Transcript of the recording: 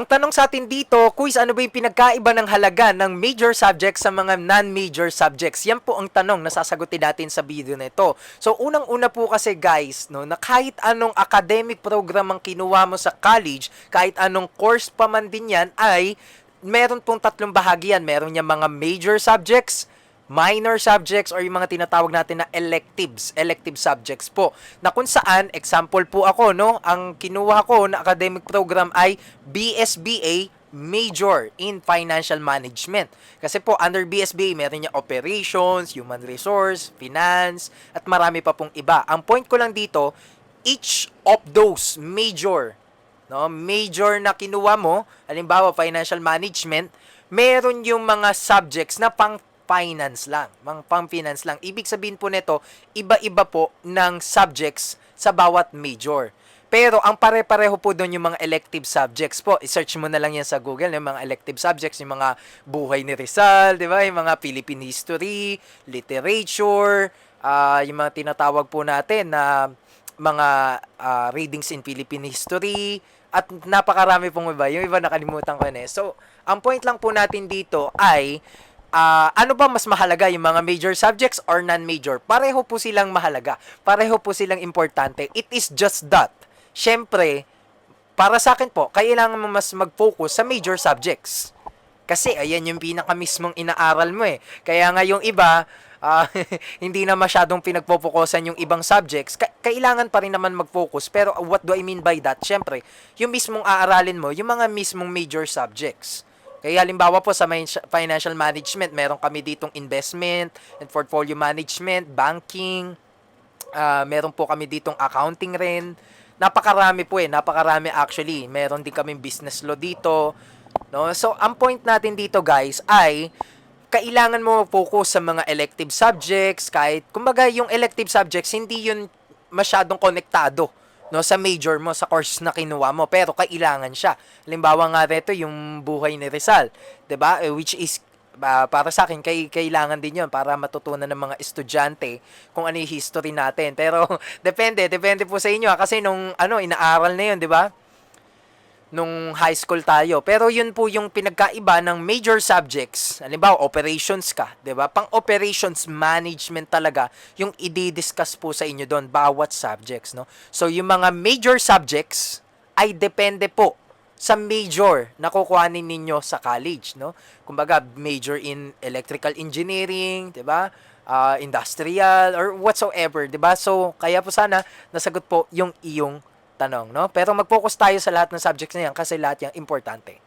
Ang tanong sa atin dito, quiz, ano ba yung pinagkaiba ng halaga ng major subjects sa mga non-major subjects? Yan po ang tanong na sasagutin natin sa video na ito. So, unang-una po kasi guys, no, na kahit anong academic program ang kinuha mo sa college, kahit anong course pa man din yan, ay meron pong tatlong bahagi yan. Meron niya mga major subjects, minor subjects, or yung mga tinatawag natin na elective subjects po. Na kung saan, example po ako, no, ang kinuha ko na academic program ay BSBA Major in Financial Management. Kasi po, under BSBA, meron niya operations, human resource, finance, at marami pa pong iba. Ang point ko lang dito, each of those major na kinuha mo, halimbawa financial management, meron yung mga subjects na pang-finance lang. Pang-finance lang. Ibig sabihin po nito, iba-iba po ng subjects sa bawat major. Pero ang pare-pareho po doon yung mga elective subjects po. I-search mo na lang yan sa Google, yung mga elective subjects, yung mga buhay ni Rizal, di ba? Yung mga Philippine history, literature, yung mga tinatawag po natin na mga readings in Philippine history, at napakarami pong iba. Yung iba nakalimutan ko na eh. So, ang point lang po natin dito ay ano ba mas mahalaga, yung mga major subjects or non-major? Pareho po silang mahalaga. Pareho po silang importante. It is just that, syempre, para sa akin po, kailangan mo mas mag-focus sa major subjects. Kasi ayan yung pinaka mismong inaaral mo eh. Kaya nga yung iba, hindi na masyadong pinagpopokusan yung ibang subjects. Kailangan pa rin naman mag-focus. Pero what do I mean by that? Syempre, yung mismong aaralin mo, yung mga mismong major subjects. Kaya halimbawa po sa financial management, meron kami ditong investment and portfolio management, banking, meron po kami ditong accounting rin. Napakarami po napakarami actually. Meron din kaming business law dito. No? So, ang point natin dito guys ay kailangan mo focus sa mga elective subjects, kahit kumbaga yung elective subjects hindi yun masyadong konektado no sa major mo, sa course na kinuha mo, pero kailangan siya. Halimbawa nga rito yung buhay ni Rizal, 'di ba? Which is para sa akin kailangan din 'yon para matutunan ng mga estudyante kung ano yung history natin. Pero depende po sa inyo kasi nung inaaral na 'yon, 'di ba? Nung high school tayo. Pero yun po yung pinagkaiba ng major subjects. Halimbawa, operations ka, 'di ba? Pang operations management talaga yung i-discuss po sa inyo doon bawat subjects, no? So yung mga major subjects ay depende po sa major na kukuhanin ninyo sa college, no? Kumbaga, major in electrical engineering, 'di ba? Industrial or whatsoever, 'di ba? So kaya po sana nasagot po yung iyong tanong, no? Pero mag-focus tayo sa lahat ng subjects na yan kasi lahat yan importante.